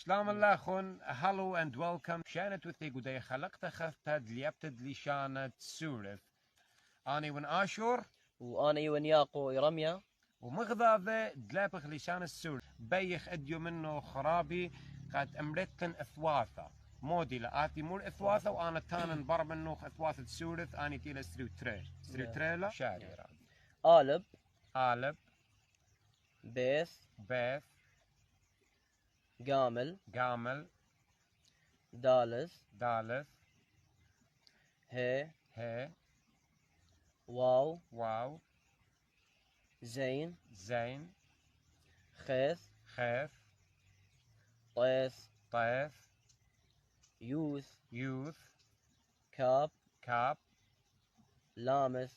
سلام الله خون. Hello and welcome. شانت وثي قدي خلقت خفتد ليبتد لشانت سورف. أنا ون آشور وأنا ونياقو رمية ومغضاضة دلابخ لشان السورف. بيخ أديو منه خرابي قد أمرتن أثواثة. مودي لآتي مول أثواثة وأنا تانن بر منه أثواثة سورف. أنا تيلا ستريتريلا شاري آلب آلب بيث بيث قامل دالث هي واو زين خيث طيث يوث كاب لامث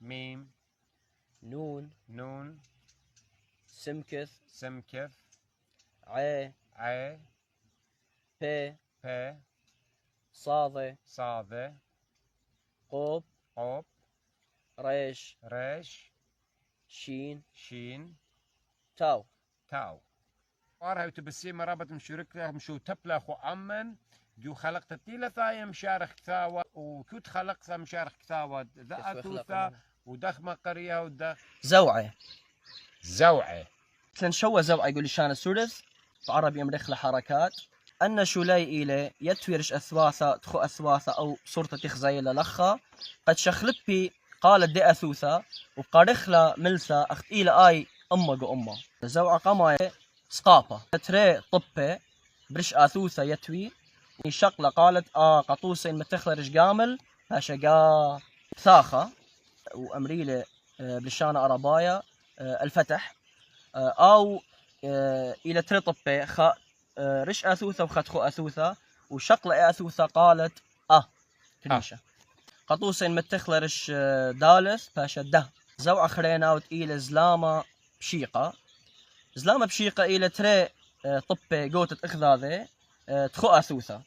ميم نون سمكث عي بي صاذة قوب ريش شين تاو وارها تبسيم رابط مشورك مشو تبلا خو أمن جو خلقت تيلا ثايا مشارخ كثاوة وكوت خلقت مشارخ كثاوة ذا أتوثا ودخمة قرية زوعة تنشوى زوعة يقول لشان السورث بعربي أمريخ لحركات أن شولي إلي يتويرش أثواثة تخو أثواثة أو صورة تخزي للخة قد شخلبي قالت دي أثوثة وقارخلا ملثة أخت إلى آي أمة زوعة قماية سقاپة تري طبة برش أثوثة يتوي شقلة قالت قطوسة إن متخلرش قامل هاشا قا ثاخة وأمريلة بلشانة أربايا الفتح أو إلى تري طبة رش أثوثة وختخو أثوثة وشقلة أثوثة قالت كنيشة قطوسة إن متخلرش دالث باشا ده زوعة خرينا وتقيل زلامة بشيقة إلى تري طبة قوتة إخذاذة تخو أثوثة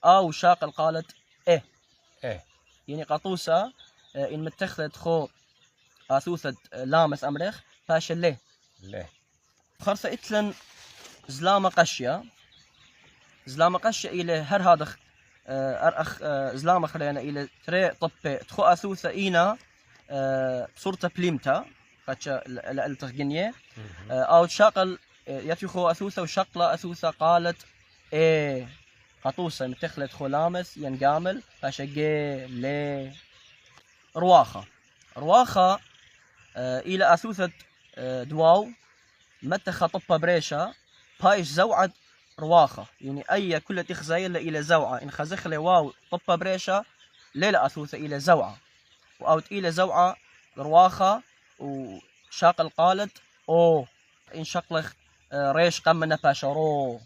أو شاقل قالت إيه يعني قطوسة إن متخلة تخو أثوثة لامث أمرخ باشا ليه خرصة إتلن زلامة قشية إلى هر هذا أرأخ زلامة خلينا إلى تري طبة تخو أثوثة إينا صورة بليمتا قاتشا التغنية أو شاقل يتخو أثوثة وشقلة أثوثة قالت إيه قطوسة متخلت خلامس ينقامل فاشا جي لي رواخة إلى أثوثة دواو متخ طبة بريشة بايش زوعة رواخة يعني أي كل تخزي إلى زوعة إن خزخلي واو طبة بريشة ليلة أثوثة إلى زوعة وأوت إلى زوعة رواخة وشاقل قالت إن شقلخ ريش قمنا باشرو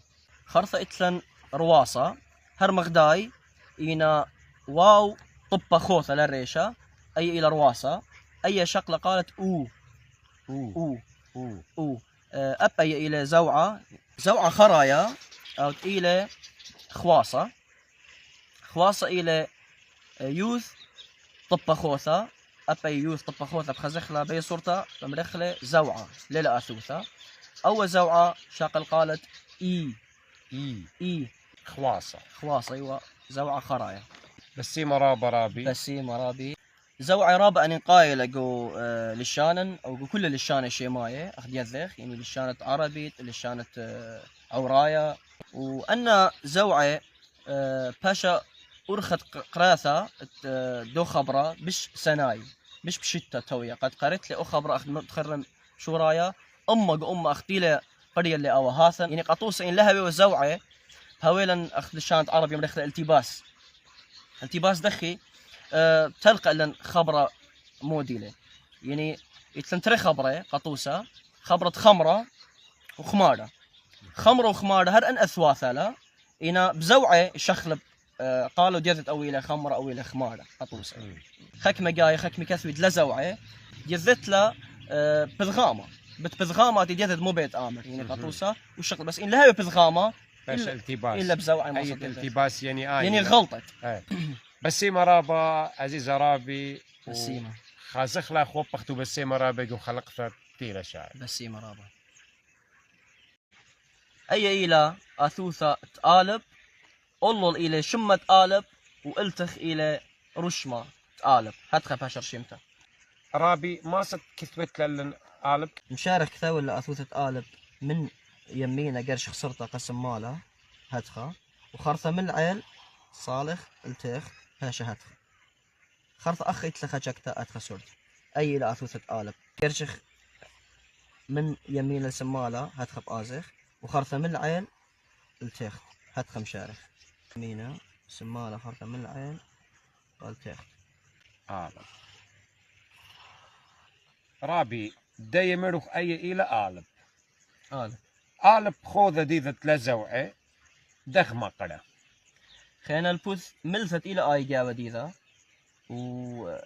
خرثة إتلن رواصة هر مغداي إنا واو طبة خوثة للريشة أي إلى رواصة أي شقلة قالت أب أي إلى زوعة خرايا أو إلى خواصة إلى يوث طبة خوثة أب أي يوث طبة خوثة بخزخلة بي صورته بمرخلة زوعة ليلة أثوثة أول زوعة شاقل قالت خواصة أيوة زوعة خرايا بسيمة رابي زوعة رابع أن قايلة جو للشانن أو جو كل للشانة شيماية أخذ يذخ يعني للشانة عربي للشانة عورايا وأن زوعة باشا أرخت قراثة دو خبرة بش سناي بش بشتة توية قد قريت لي خبرة أخذ تخرم شورايا أمة أختيلة قرية اللي أوهاثن يعني قطوس إن لها وزوعة هاويلا أخذ للشانة عربي من دخل التباس دخي تلقى لن خبرة موديلة يعني يتلنتري خبرة قطوسة خبرة خمرة وخمارة هر أن أثواثة لا إنا بزوعة شخلب قالوا ديزت أو إلى خمرة أو إلى خمارة قطوسة خكمة جاية خكمة كثويت لزوعة ديزت لا بذغامة بتبذغامة ديزت مو بيت آمر يعني قطوسة وشغل بس إن لها بذغامة إلا بزوعة أي التباس يعني غلطت بسيمة رابا عزيزة رابي بسيمة خازخ لا خوب بختو بسيمة رابي جو خلقت تيلا شاعر بسيمة رابا أي إلى أثوثة تقالب قلل إلى شمة تقالب وقلتخ إلى رشمة تقالب هتخ باشر شمتة رابي ما صد كثبت للن قالب مشارك ثاول لأثوثة تقالب من يمينة قرش خسرته قسم ماله هتخا وخرثة من العيل صالح التخ باشا هتخ خرثة أخ إتلخ شكتا أتخ سرد أي إلى أثوثة تقالب قرشخ من يمين السمالة هتخ بآزخ وخرثة من العيل التخ هتخ مشارك يمينة سمالة خرثة من العيل والتخ قالب رابي دي مروخ أي إلى قالب قالب خوذة دي تلزوعي دخ مقرة خينا البوث ملثت إلى آي جاوة ديذا و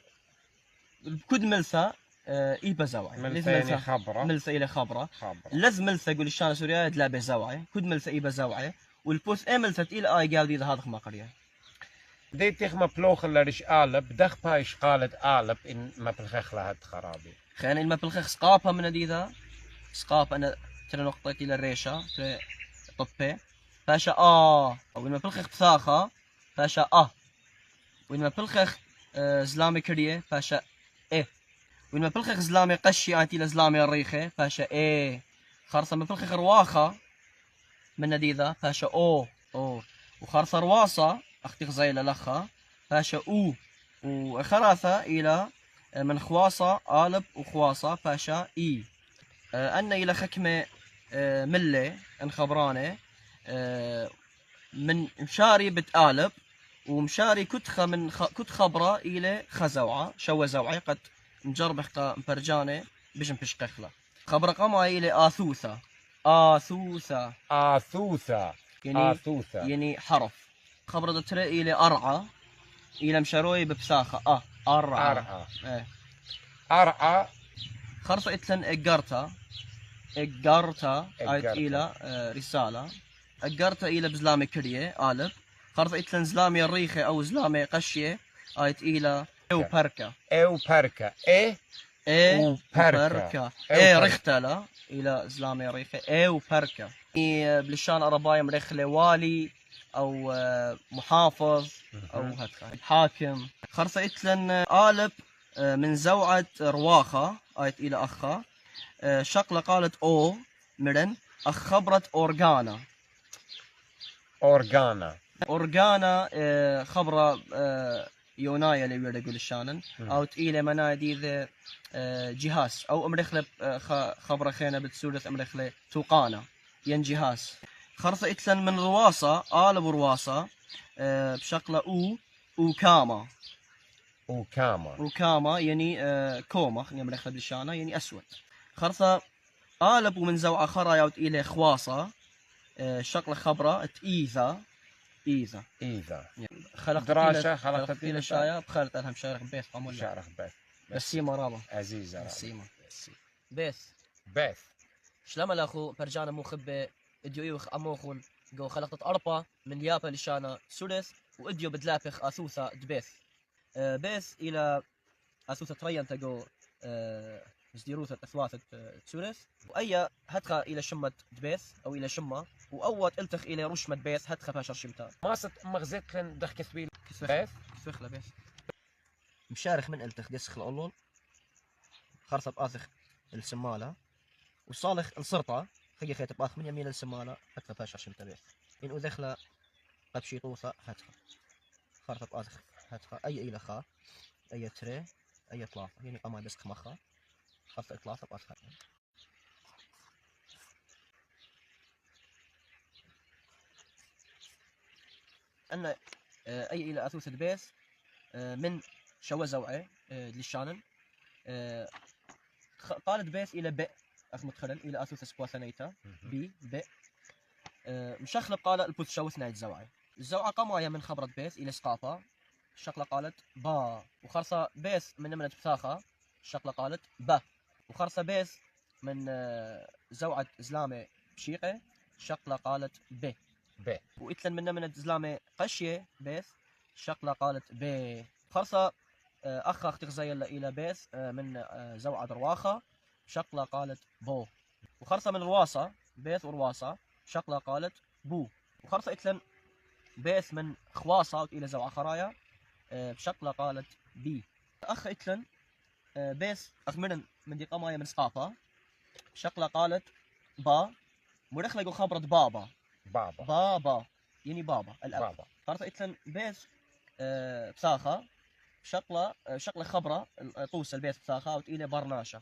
كد ملثة إيبا زوعي ملثة خبرة ملثة إلى خبرة لازم ملثة قول الشان سوريا لا بزوعي كد ملثة إيبا زوعي والبوث ملثت إلى آي جاوة ديذا هذا مقرية دي تخما بلوخ اللي رش قالب دخ بايش قالت قالب إن ما بالخخ لها خرابي خينا إن ما بالخخ سقابها من ديذا سقاب أنا ترى نقطة إلى الريشة ترى طبي فاشا وين ما بالخخ بثاخة فاشا وين ما بالخخ زلامي كريه فاشا وين ما بالخخ زلامي قشي أنتي لزلامي الريخة فاشا خرصة ما بالخخ رواخة من ديذا فاشا وخرصة رواصة أختي غزيلة لخا فاشا وخراثة إلى من خواصة قالب وخواصة فاشا أن إلى خكمة ملة انخبرانة من مشاري بتقالب ومشاري كتخة من كت خبرة إلى خزوعة شو زوعي قد مجربح قا مبرجانة بجم بشقخلة خبرة قامة إلى آثوثة يعني حرف خبرة ترى إلى أرعى إلى مشاروي ببساخة أرعى خرصة إتلن إجارتا آيت إلى رسالة إجارتا إلى بزلامي كريه قالب خرصة إتلن زلامي الريخة أو زلامي قشية آيت إلى أو بركة رختلا إلى زلامي ريخة أو بركة بلشان أرباية مريخلة والي أو محافظ أو هكذا حاكم خرصة إتلن قالب من زوعة رواخة آيت إلى أخا شقلة قالت مرن خبرت أورغانا خبرة يونايا اللي يقول الشانن أو تقيلة منادي ذا جهاز أو أمرخلة خبرة خينا بتسولث أمرخلة توقانا ين جهاز خرصة إتلن من رواصة قالب رواصة بشقلة وكاما يعني كومة خلينا نمرخلة بالشانة يعني أسود خرصة قالب ومن زوعة خرايا وتقيلة خواصة شقلة خبرة إيذا خلقت دراسة خلقت إلى شايا بخلت ألهم شارخ بيث قاموا شارخ بيث بسيمة رابا عزيزة بسيمة بيث شلما لاخو برجانا مو خبة اديو يوخ اموخون جو خلقت أربعة من يابا لشانا سورث واديو بدلابخ أثوثة دبيث بيث إلى أثوثة ريان تجو زديروثة أثواثة سورث وأي هتخا إلى شمة دبيث أو إلى شمة وأوت التخ إلى رشمة بيث هتخا باشر شمتا ما صد مغزيت لن دخ كثبيل بيث بيث مشارخ من التخ ديسخ الأولون خرصة بآثخ السمالة وصالح الصرطة خي خيت بآخ من يمين السمالة هتخا باشر شمتا بيث إن أذخلا قبشي طوثة هتخا خرصة بآثخ هتخا أي إلى خا أي تري أي طلافة يعني قاما دسخ مخا خاصة إطلاقها بأسخر أن أي إلى أثوث البيث من شو زوعي للشانن قالت بيث إلى بئ أخ مدخلا إلى أثوث سبوثنيتا بئ مشخلب قال البوث شوث نايت زوعي الزوعة قاموا من خبرة بيث إلى سقافة الشقلة قالت با وخرصة بيث من نمنة بثاخة الشقلة قالت با وخرصة بيث من زوعة زلامة بشيقة الشقلة قالت ب وإتلن من زلامة قشية بيث الشقلة قالت ب خرصة أخ أختي غزيلة إلى بيث من زوعة رواخة الشقلة قالت بو وخرصة من رواصة بيث ورواصة شقلة قالت بو. وخرصة إتلن بيث من خواصة إلى زوعة خرايا بشقلة قالت بي. أخ إتلن بيث من دي قماية من سقافة شقلة قالت با. مرخلة خبرت بابا بابا يعني بابا الأب. خرصة إتلن بيث بساخة شقلة خبرة طوس البيت بساخة وتقيلة برناشة.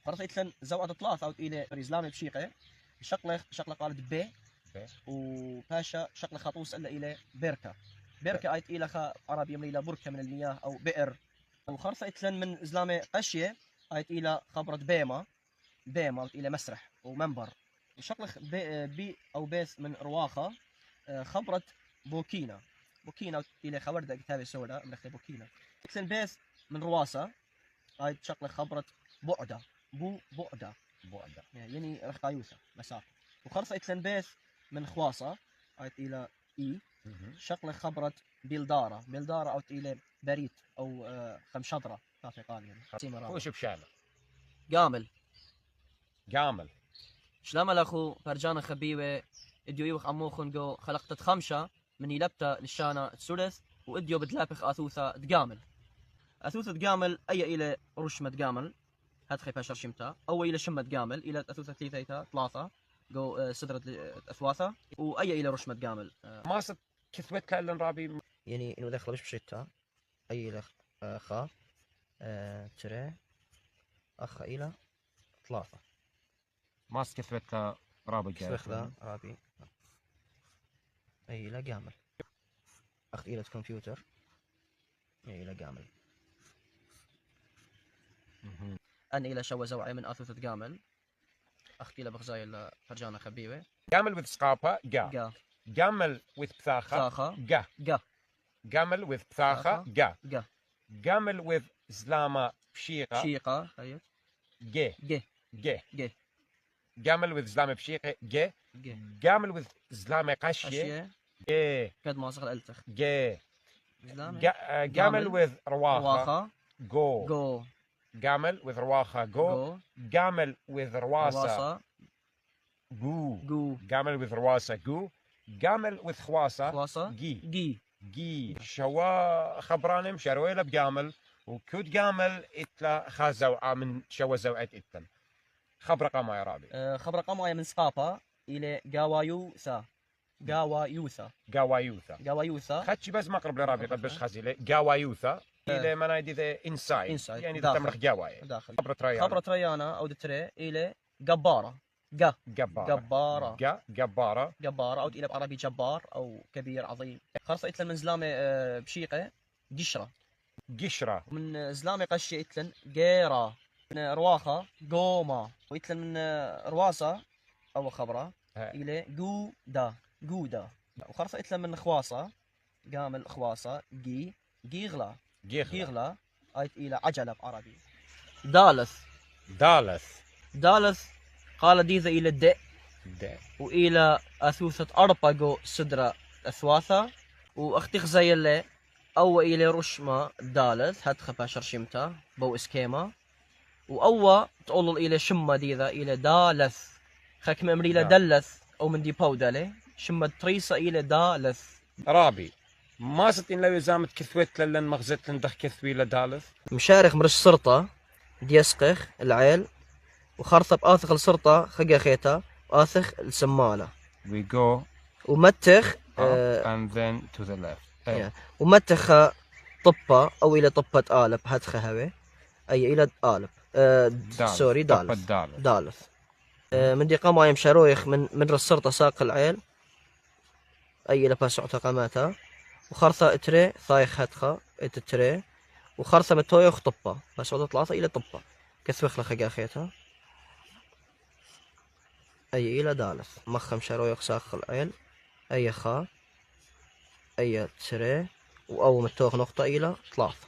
خرصة إتلن زوعة ثلاثة وتقيلة ريزلامي بشيقة. شقلة قالت بي وباشا شقلة خطوس إلا إلى بركة آيت إلى خا عربي يملي إلى بركة من المياه أو بئر. وخرصة إتلن من إزلامي قشية آيت إلى خبرة بيما إلى مسرح ومنبر. شقلة بي أو بيس من رواخة خبرة بوكينا إلى خوردة كتابة سودا من بوكينا. إتلن بيس من رواسة آيت شقلة خبرة بعدة بعدة يعني رخايوثة مسافة. وخرصة إتلن بيس من خواصة آيت إلى شقلة خبرة بيلدارة أو إلى بريت أو خمشضرة كافي قال يعني وش بشانه قامل شلام الأخو فرجانا خبيوة إديو يوخ أموخن جو خلقت خمشة من يلبتا للشانة السدس وإديو بدلابخ أثوثة تقامل أي إلى رشمة تقامل هاد باشر شمتا أو إلى شمة تقامل إلى أثوثة ثلاثة جو سدرة أثواثة وأي إلى رشمة تقامل ما صد كثبت لأن رابي يعني إنه داخل مش بشتا أي إلى خا ترى أخ إلى ثلاثة ما صد كثبت رابي كثبت رابي أي إلى قامل أخ إلى كمبيوتر أي إلى قامل أنا إلى شو زوعي من أثوثة قامل أختي إلى بغزاي إلى فرجانا خبيوة قامل with سقافة قامل with بثاخة قامل with بثاخة قامل with زلامة بشيقة جي قامل with زلامة بشيقة جي قامل with زلامة قشية جي كد ما صغر ألتخ جي قامل with رواخة جو قامل with رواخة جو قامل with رواسة جو قامل with رواسة جو قامل with خواسة جي شوا خبرانم شرويلة بقامل وكود قامل إتلا خازوعة من شوا زوعة إتلا خبر قاما يا رابي خبر قاما من سقافة إلى قاوايوثا خدشي بس مقرب لرابي قد بش خزيلة قاوايوثا إلى منايدي ذا إنسايد يعني ذا تمرخ جواي خبرة ريانا أو دتري إلى جبارة أو إلى بعربي جبار أو كبير عظيم. خرصة إتلن من زلامة بشيقة قشرة من زلامة قشة إتلن جيرة من رواخة قومة وإتلن من رواسة أو خبرة إلى جودة وخرصة إتلن من خواصة قامل خواصة جيغلا آيت إلى عجلة بعربي. دالث قال ديذا إلى الدئ وإلى أثوثة أربقو صدرة أثواثة وأختيخ زي اللي أو إلى رشمة دالث هاد باشر شمتا بو إسكيما وأو تقول إلى شمة ديذا إلى دالث خاك مأمري إلى دلث أو من دي بودالي شمة تريسة إلى دالث رابي ما ستين لو يزامت كثوت لن مغزت لن دخ كثوي لدالث مشارخ مرش سرطة ديسقخ العيل وخرطة بآثخ السرطة خقا خيتا وآثخ السمالة we go ومتخ and then to the left ومتخ طبة أو إلى طبة آلب هدخ هوي أي إلى آلب سوري دالث من دي قاموا يم شرويخ من السرطة ساق العيل أي إلى باسع تقاماتها وخرطة اتري ثايخ هدخ اتتري وخرطة متويخ طبة باسع ثلاثة إلى طبة كثوخ لخقا خيتا أي إلى دالث مخم شرويخ ساق العيل أي خا أي تري وأو متوخ نقطة إلى ثلاثة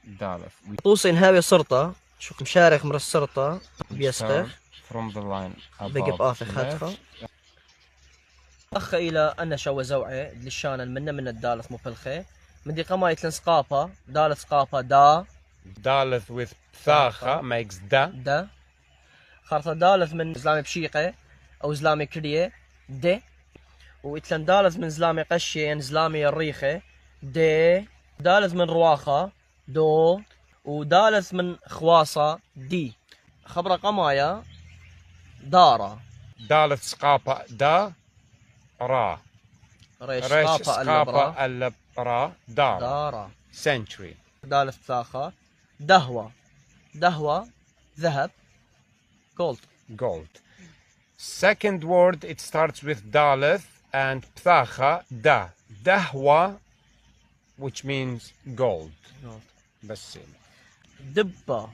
دالث طوسين هاوي سرطة شو مشارخ مر السرطة بيسقخ from the line بقب آثخ هدخ أخ إلى أن شو زوعي للشانة من الدالث مبلخي من دي قماية لنسقافة دالث سقافة دالث with ثاخة makes دا خرطة دالز من زلامة بشيقة أو زلامة كرية د، وإتلن دالز من زلامة قشية يعني زلامة الريخة د، دالز من رواخة دو، ودالز من خواصة دي. خبرة قمايا دارا دالة سقاپة دا را، ريش ريش سقاپة اللبرا سقاپة اللبرا دارا. دارا. century. دالز بساخة دهوة، دهوة ذهب gold. Gold. Second word, it starts with daleth and pthacha da. Dahwa, which means gold. بس دبة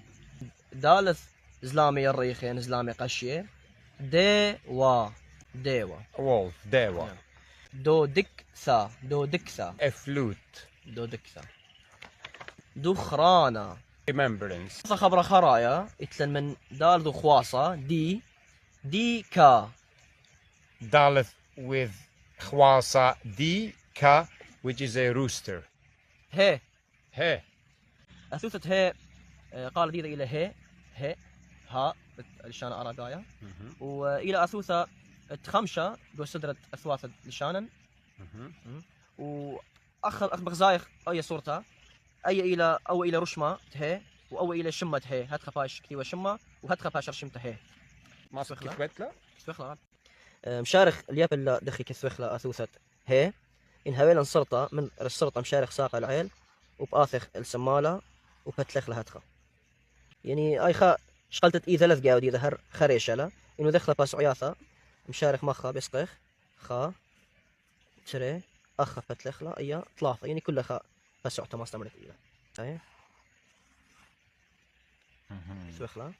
دالز زلامي الريخ يعني زلامي قشية ديوا ديوا. wolf, dewa. دو دكسا دو دكسا A flute. دو دكسا. دخرانة Remembrance. خبرة خرايا اتلن من دال دو خواصة دي ديكا. Daleth with khwasa di ka, which is a rooster. هي He. أثوثة هي قال دي إلى هي ها لشان أراقايا، وإلى أثوثة تخمشة دو سدرة أثواثة لشانا، وأخذ بغزايخ أي صورتها أي إلى أو إلى رشمة هي وأو إلى شمة هي هات خفاش كتيوة شمة وهات خفاش رشمة هي. ما سوخلا؟ سوخلا مشارخ اليابل دخي كسوخلا أثوثة هي إن هويلا صرطة من الصرطة مشارخ ساق العيل وبآثخ السمالة وبتلخ لهاتخا يعني أي خا شغلت إي ثلاث جاودي ظهر خريشة إنه دخل باس عياثة مشارخ مخا بيسقخ خا تري أخا فتلخ لا إيا ثلاثة يعني كلها خا بس عطا ما استمرت إلى أي سوخلا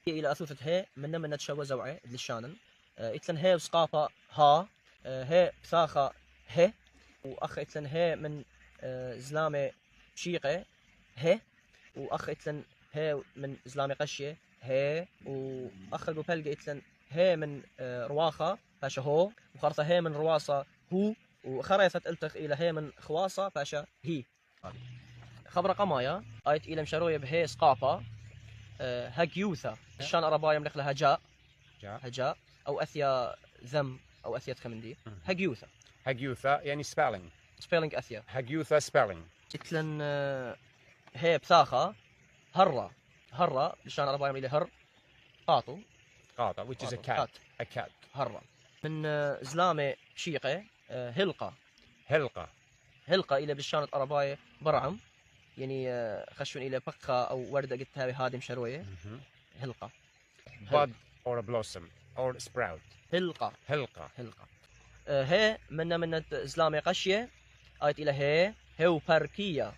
إلى أثوثة هي من تشوى زوعي للشانن إتلن هي وسقافة ها هي بثاخة هي وأخ إتلن هي من زلامة شيقة هي وأخ إتلن هي من زلامة قشية هي وأخ القبلقة إتلن هي من رواخة فاشا هو وخرطة هي من رواسة هو وخريثة التخ إلى هي من خواصة فاشا هي. خبر قمايا آيت إلى مشاروية بهي سقافة هجيوثة الشان أربايا ملخ لها هجاء أو أثيا ذم أو أثيا تخمندي هجيوثة. هجيوثا يعني spelling. spelling أثيا. هجيوثا spelling. إتلن هي بثاخة هرة الشان أربايا إلى هر قاطو which is a cat. A cat. هرة من زلامة شيقة هلقة إلى بالشانة أربايا برعم يعني خشون إلى بقة أو وردة قلت هاي هادم شروية هلقة. bud or a blossom or sprout. هلقة هي من زلامة قشية آيت إلى هي وبركية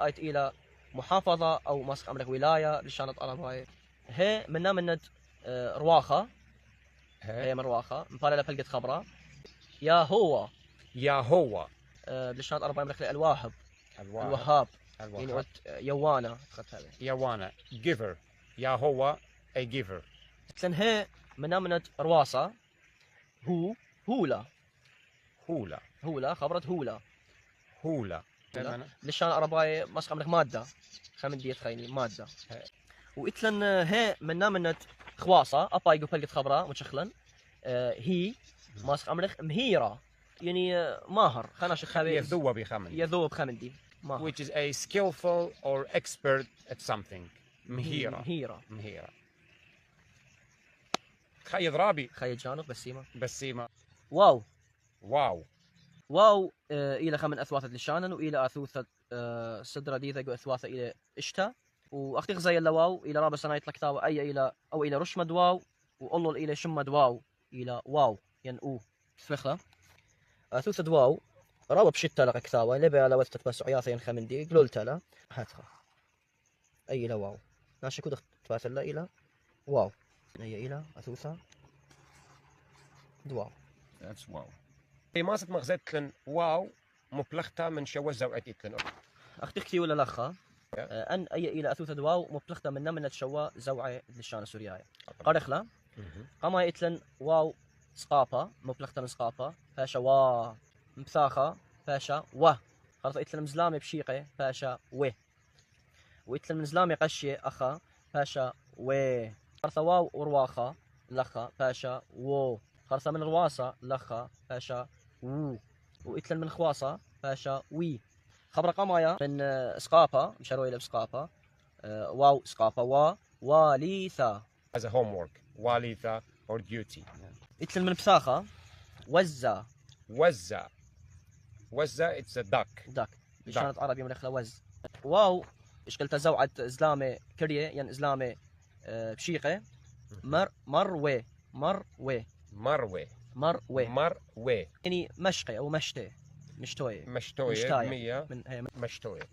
آيت إلى محافظة أو مسق أمرك ولاية لشانة أرباية. هي من رواخة هي من رواخة مفالة فلقة خبرة يا هو لشانة أرباية أمرك الواهب الوهاب يعني يوانا giver. يا هو a giver. لكن هي من رواسة هولا خبرت هولا لشان أرباي مسق عملك مادة خمن ديت خيني مادة. وإتلن هي من خواصة أباي قفلت خبرة متشخلن هي مسق عملك مهيرة يعني ماهر خلنا شخابي يذوب بخمن دي ماهر. which is a skillful or expert at something. مهيرة. خي ضرابي خي جانب بسيمة. واو إلى خمن أثواثة لشانن وإلى أثوثة صدرة ديثة أثواثة إلى إشتا وأختيق زي اللواو إلى رابع سنة يطلق تاوى أي إلى أو إلى رشمة واو وأولو إلى شمة واو إلى واو يعني سفخة أثوثة واو رابع بشتة لك كتاوى لبي على وثة بس عياثة ينخمن دي قلولتا لا هاتها أي إلى واو ناشي كود تباسل إلى واو أي إلى أثوثة دواو. That's wow. هي ماسك مغزتلن واو مبلغتها من شو زوعتيتلن. أختي ولا لخا أن أي إلى أثوثة دواو مبلغتها من شوا زوعة للشان السورياي. قارخلا قام يتلن واو سقافة مبلغتها من سقافة فاشا وا مبثاخة فاشا و خلاص يتلن مزلامة بشيقة فاشا و ويتلن من زلامي قشي أخا باشا و خرصة واو ورواخة لخا باشا و خرصة من رواصة لخا باشا و ويتلن من خواصة باشا وي خبر قمايا من سقافة مشاروي إلى بسقافة واو سقافة وليثا as a homework واليثا or duty. يتلن من بساخة وزة وزة it's a duck. داك بشانة عربي من الأخلا وز واو إشكلتا زوعة زلامة كريه يعني زلامة بشيقة مروي يعني مشقي أو مشتي مشتوي مشتوية مشتوية.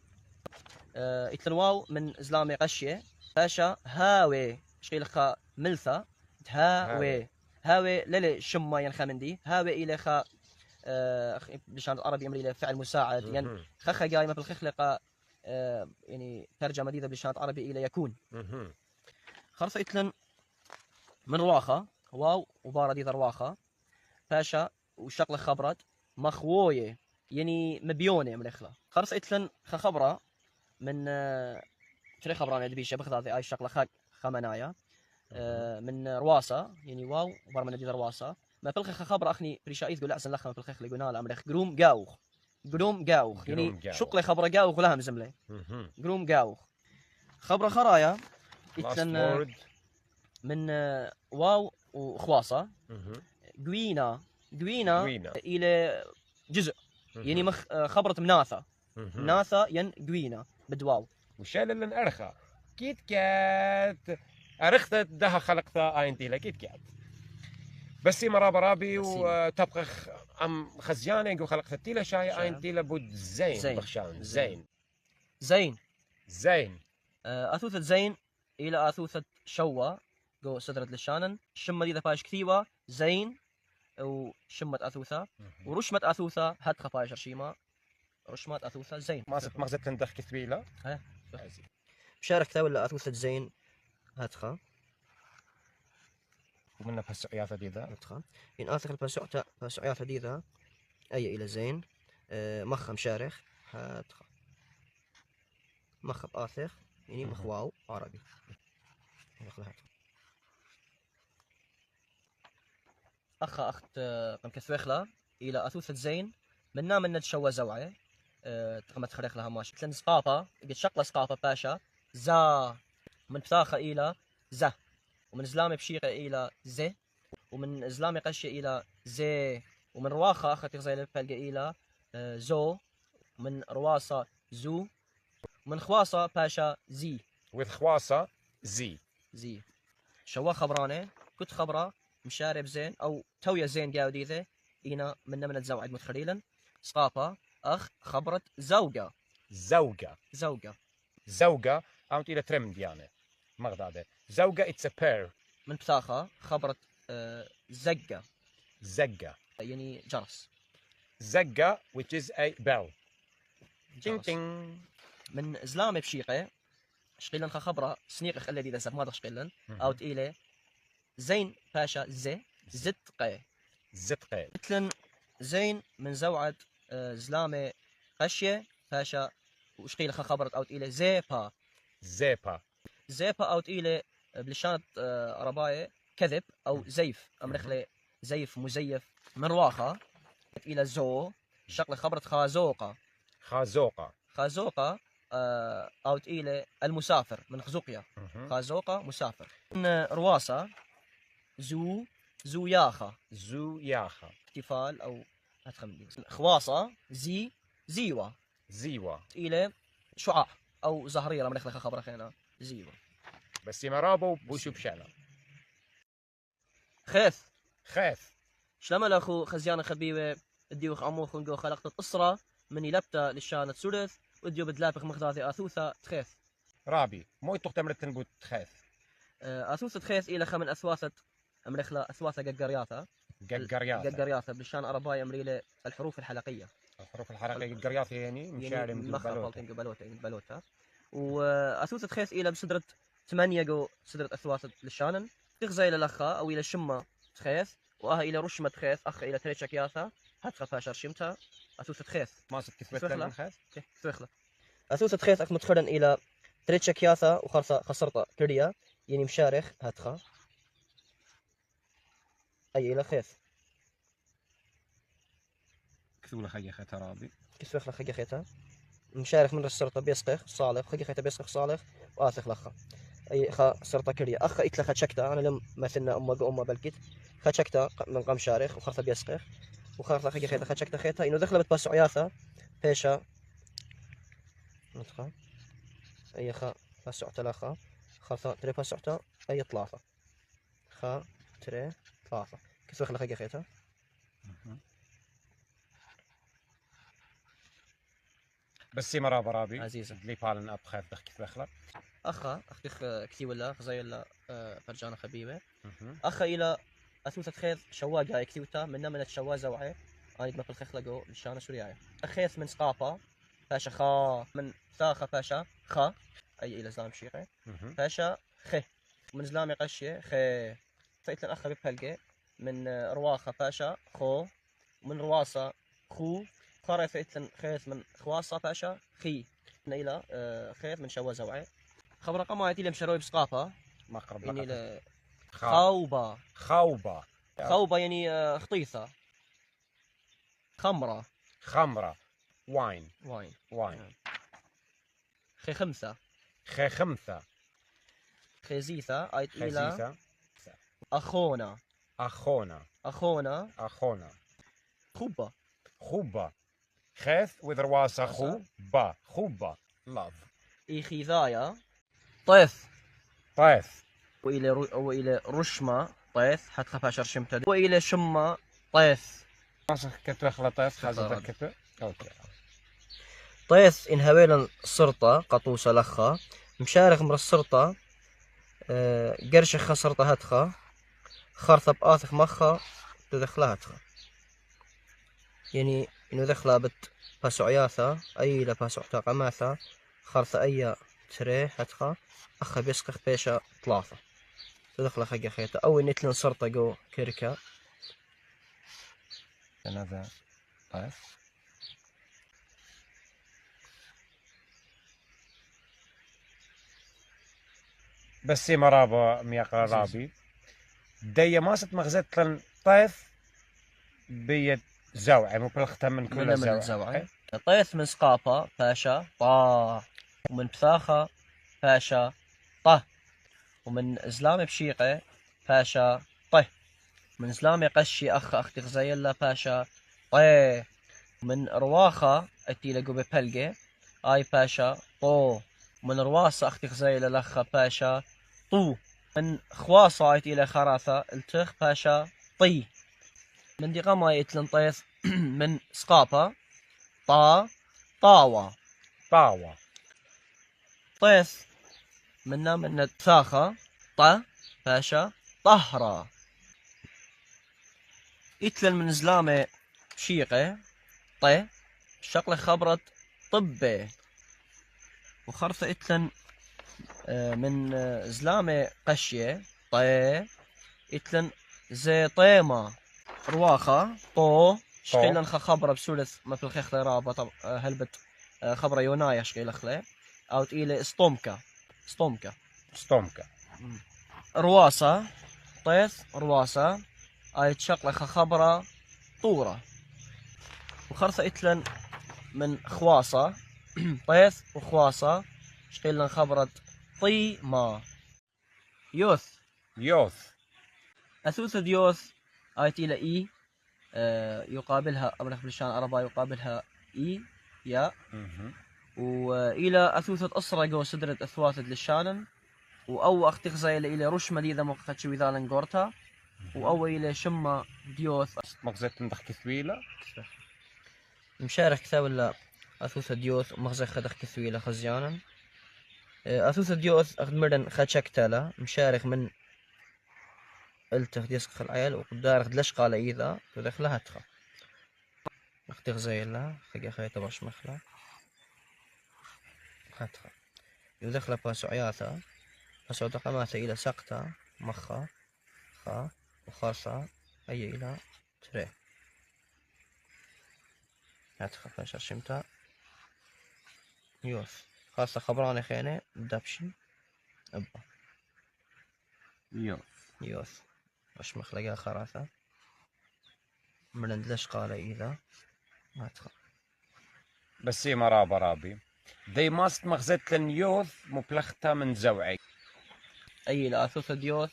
يتلن واو من زلامة قشية باشا هاوي شقيل خا ملثة هاوي للي شما ينخا من دي هاوي إلى خا بلشان العربي أمري إلى فعل مساعد يعني خخا قايمة في الخخلقة يعني ترجمة جديدة بلشان العربي إلى يكون خرصة يتلن من رواخة واو وبارة دي رواخة باشا وشقلة خبرت مخوية يعني مبيونة من الأخلا خرصة يتلن خبرة من شري خبرانة دبيشة بخذ هذه أي شقلة خمنايا من رواسة يعني واو وبار من جديد رواسة ما فلخ خبر أخني بريشايت يقول أحسن لخ ما فلخ اللي قلنا له أمريخ قروم جاوخ يعني شقلة خبرة جاوخ لها مزملة قروم جاوخ خبرة خرايا يتلن من واو وخواصة قوينا إلى جزء يعني خبرة مناثة ين قوينا بدواو وشال لن أرخى كيت كات أرخت ده خلقتها أنتي لكيت كات بس مرة برابي وتبقى أم خزيانة جو خلقت تيلا شاي أنتي لبود زين بخشان زين أثوثة زين إلى أثوثة شوا جو صدرت للشانن شمة دي فايش كثيوة زين وشمة أثوثة ورشمة أثوثة هاد خفايش رشيمة رشمة أثوثة زين ما ست مغزت تندخ كثبيلة بشارك تاول أثوثة زين هاتخا ومنها بسعيات ديذا هاتخا إن آثر بسعيات ديذا أي إلى زين مخم شارخ هاتخا مخ بآثر يعني مخواو عربي أخا أخت مكثوخلا إلى أثوثة زين منا من تشوى زوعة تقمت خريخ لها ماشي تلن سقافة قد شقلة سقافة باشا زا من بثاخة إلى زه ومن زلامة بشيقة إلى زي ومن زلامة قشة إلى زي ومن رواخة أخا تغزي لفلقة إلى زو ومن رواسة زو ومن خواصة باشا زي خواصة زي شوا خبرانة كنت خبرة مشارب زين أو تويا زين جاوديثة إينا من الزوعد متخليلا سقافة أخ خبرت زوجة أو إلى ترمد يعني مغدادة زوجة it's a pair من بثاخة خبرت زقة يعني جرس زقة which is a bell من زلامة بشيقة شقيلن خبرة سنيق الذي ذا سب ماذا شقيلن أو تقيلة زين باشا زتقة مثلن زين من زوعد زلامة قشية باشا وشقيل خبرت أو تقيلة زيبا أو تقيلة بلشانة رباية كذب أو زيف أمرخلة زيف مزيف من رواخة تقيلة زو شقل خبرت خازوقة أو تقيلة المسافر من خزوقيا خازوقة مسافر من رواسة زوياخة احتفال أو هتخمدي خواصة زيوة تقيلة شعاع أو زهرية لما نخلق خبر خينا زيوة بس مرابو بوشو بشانا خيث شلما لاخو خزيانة خبيبة اديوخ عموخ ونقو خلقت الأسرة من يلبتا للشانة سورث وديو بدلابخ مخذاذي أثوثة تخيث رابي موي تختمر تنبوت تخيث أثوثة تخيث إلى خمن أثواثة أمريخلا أثواثة قرياثة بالشان أرباي أمريلة الحروف الحلقية قرياثة يعني مشاري بلوتة وأثوثة تخيث إلى بصدرة 8 جو صدرة أثواثة للشانن تغزي إلى الأخا أو إلى الشمة تخيث وأها إلى رشمة تخيث أخ إلى تريتشا كياثة هاتخا فاشر شمتها أثوثة تخيث ما ست كثبت من خيث أثوثة تخيث أخ متخرن إلى تريتشك ياثا وخرصة خسرطة كريا يعني مشارخ هاتخا أي إلى خيث كثولة خي خي ترابي كسوخ لخ خيتا مشارخ من السرطة بيسقخ صالح خي خيتا بيسقخ صالح وآثخ لخا أي خا سرطة كريا أخ إتلا خشكتا أنا لم مثلنا أمة بلكت خشكتا من قام شارخ وخرصة بيسقخ وخرصة خي خيتا خشكتا خيتا إنه دخل بتبسع ياثا بيشا نتخا أي خا بسع تلاخا خرصة تري بسعتا أي طلافة خا تري طلافة كسوخ لخ خيتا بس مرة برابي عزيزة لي بالن أب خاف دخ كثلخلة أخا أختك كتي ولا خزايلا فرجانة خبيبة أخا إلى أثوثة خيث شواق هاي كتيوتا من الشوا زوعي أيد ما في الخيخ لقو لشانة سورياي أخيث من سقاطة فاشا خا من ثاخة فاشا خا أي إلى زلام شيخي فاشا خي من زلامي قشي خي فايت الأخ ببهلقي من رواخة فاشا خو من رواسة خو خاري فايت خيث من خواصة فاشا خي من إلى خيث من شوا زوعي خبر رقم واحد اللي مشروي بسقاطة مقرب يعني لقطة خوبة خوبة خوبة يعني خطيثة خمرة خمرة واين واين خي خمسة خي خمسة خيزيثة آيت إلى خزيثة أخونا أخونا خوبة خوبة خيث وذرواسة أسا. خوبة love إيخيذايا طيف طيف وإلى رشمة طيف حتى خفاشر شمتد وإلى شمة طيف ماسخ كتو خلطيف خازة كتو اوكي طيف إن هويلا سرطة قطوسة لخا مشارخ مر السرطة قرش خسرطة هتخا خرطة بآثخ مخا تدخلها هتخا يعني إنه دخلها بت باسعياثا أي لا باسعتا قماثا خرطة أي تري هتخا أخا بيسقخ بيشا طلافة تدخل خقي خيطة أو نتلن سرطة جو كيركا another طيف بس مرابا ميقرا رابي دي ماسة مغزت لن طيف بيت زوعي مو بالختم من كل زوعي طيف من سقافة فاشا طا ومن بثاخة فاشا طه ومن زلام بشيقة فاشا طه من زلام قشي أختي غزيلا فاشا طه ومن رواخة أتي لقو ببلقة آي فاشا طو من رواسة أختي غزيلا لخا فاشا طو من خواصة أتي إلى خراثة التخ فاشا طي من دقامة يتلن طيف من سقافة طاوة طيف من التاخة فاشا طهرة إتلن من زلامة شيقة شقلة خبرة طبة وخرثة إتلن من زلامة قشية إتلن زي طيمة رواخة شقيلن خبرة بسولث مثل خيخ رابطة هلبت خبرة يونايا شقيل خلي أو تقيلة ستومكا رواسة رواسة آيت شقلة خبرة طورة وخرثة إتلن من خواصة وخواصة شقيلن خبرة طيمة يوث أثوث ديوث آيت إلى إي يقابلها أبرخ بلشان أربا يقابلها إي يا وإلى أثوثة أسرة جو سدرة أثواثة للشانن وأو أختغزا إلى رشمة إذا مقتل شوي ذالن قورتا وأو إلى شمة ديوث مغزت ندخ كثويلة مشارك كتاب ولا أثوثة ديوث ومغزة خدخ كثويلة خزيانا أثوثة ديوث أخذ مردن خاتشك تالا مشارك من التخ يسخ العيال وقدار دلش قال إذا تدخلها تخا أختغزا إلا خي خيطة باش مخلا هاتخا يدخل باسو عياثا باسو دقماثا إلى سقطة مخا خا وخاصة أي إلى تري هاتخا فاشر شمتا يوث خاصة خبراني خينة دبشي أبا يوث وش مخلقها خراثة من ليش قال إذا ما تخ بس هي مرابة رابي they must مغزتلن يوث مبلغتا من زوعي أي لأثوث ديوث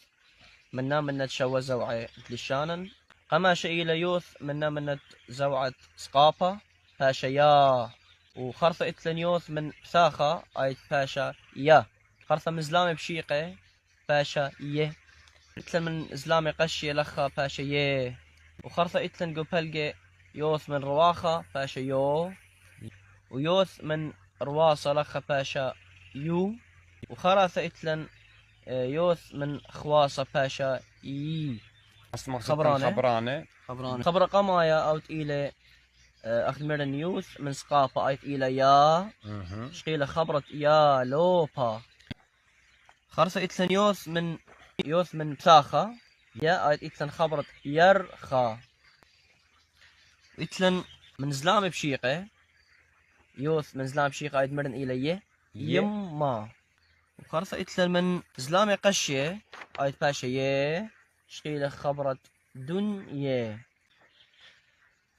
منا من تشوى زوعي لشانن قما شيء ليوث منا من زوعة سقافة باشا يا وخرثة إتلن يوث من بثاخة آيت باشا يا خرثة من زلامي بشيقة باشا يه إتلن من زلامي قشي لخا باشا يه وخرثة إتلن قبلقة يوث من رواخة باشا يو ويوث من رواصة لخا باشا يو وخراثة إتلن يوث من خواصة باشا يي خبرانة خبر قمايا أو تقيلة أخذ مرن يوث من سقافة أي تقيلة يا شقيلة خبرت يا لوبا خرصة إتلن يوث من بساخة يا أي إتلن خبرت يرخا إتلن من زلام بشيقة يوث من زلام بشيقة أي مرن إلى يما وخرصة إتلن من زلام قشية أي باشا يه شقيلة خبرت دنيا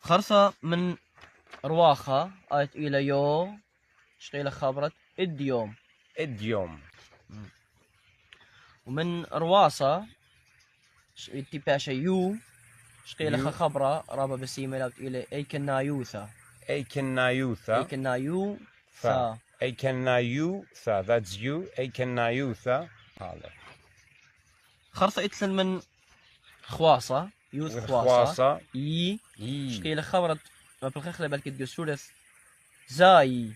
خرصة من رواخة آيت إلى يو شقيلة خبرت إديوم ومن رواصة إتي باشا يو شقيلة خبرة رابا بسيمة لو إلى إيكنايوثا that's you إيكنايوثا خرصة إتلن من خواصة يوث خواصة يي شقيلة خبرت ما بالخخلة بل كد سورة زاي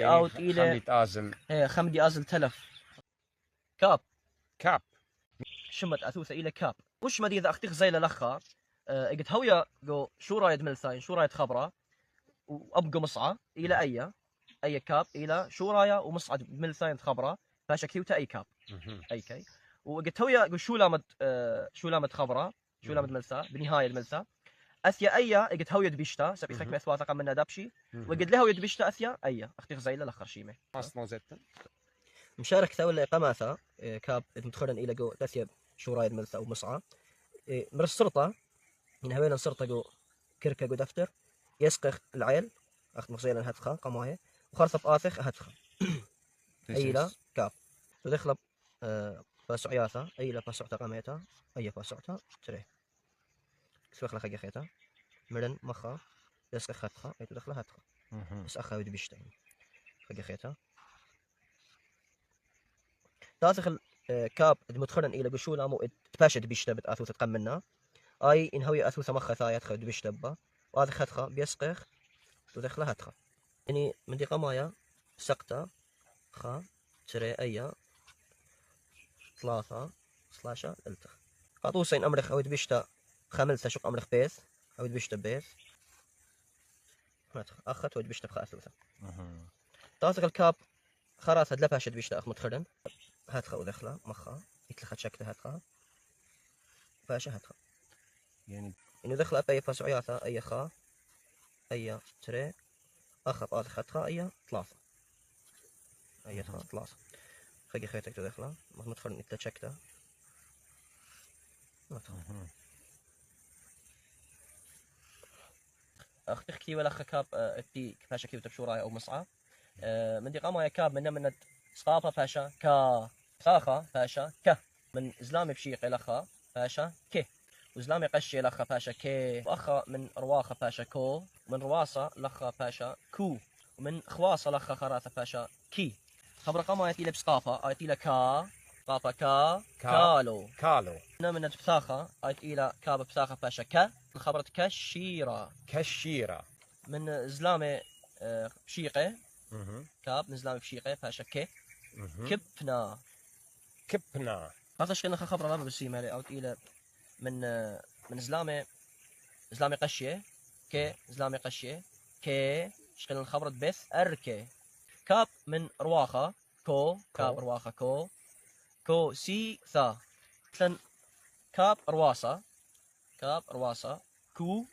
أو إلى خمدي آزل تلف كاب شمت أثوثة إلى كاب وش مدي إذا أختيخ زي للخا قلت هويا جو شو رايد ملثاين شو رايد خبرة وأبقى مصعة إلى أي كاب إلى شو رايا ومصعد ملثاين خبرة فاشا كيوتا أي كاب أي كي وقلت هويا جو شو لامد خبرة شو لامد ملثا بنهاية الملثا أثيا أيا قلت هويا دبيشتا سبي خك مثواثق من دابشي وقلت له هويا دبيشتا أثيا أيا أختيخ زي للخر شيمة مشارك ثول قماثة كاب مدخلا إلى جو أثيا شو رايد ملثا ومصعة مر السرطة من هوين السرطة جو كركة جو دفتر يسقخ العيل أخذ مغزيلا هدخة قماية وخرطف آثخ هدخة أيلا كاب ودخل باسعياثة أيلا باسعتا قميتا أي باسعتا تري سوخ لخا جخيتا مرن مخا يسقخ هدخة أي تدخل هدخة بس أخا ودي بيشتين خجخيتا تاثخ كاب مدخلا إلى قشولا مو تباشد بيشتا بتأثوث تقمنا أي إن هوي أثوث مخا ثايت خد بيشتبه وهذا خدخة بيسقخ ودخلها هدخة يعني من دي قمايا سقطة خا تري أيا 3 سلاشة التخ قاطوسين أمرخ أو بيشتا خملثة شق أمرخ بيث أو بيشتا بيث أخت ود بيشتا بخا أثوثة تاثق الكاب خراثة لباشد بيشتا أخ مدخلن هدخة ودخلها مخا يتلخت شكلها هدخة باشا هدخة يعني إنه دخل أبي فاسعياثة أي خا أي تري أخذ خدخة أي 3 أي 3 خلي خيتك تدخله ما مدخل إنت شكته أختي ولا خكاب أتي فاشا كيف تبشوراي أو مصعى من دي قاموا يا كاب من سقافة فاشا كا خاخة فاشا ك من إسلامي بشيق لخا فاشا كي وزلامي قشي لخا باشا كي وأخا من رواخة باشا كو ومن رواصة لخا باشا كو ومن خواصة لخا خراثة باشا كي خبر قاما يتيلا بسقافة يتيلا كا قافة كالو من بساخة يتيلا كاب بساخة باشا كا الخبرة كشيرة من زلامي بشيقة كاب من زلامي بشيقة باشا كي كبنا هذا شكلنا خبر رابع بالسيمة أو تيلا من زلامي قشية كي زلامي قشية كي شكل الخبرة بث أركي كاب من رواخة كاب رواخة كو سي ثا مثلا كاب رواصة كو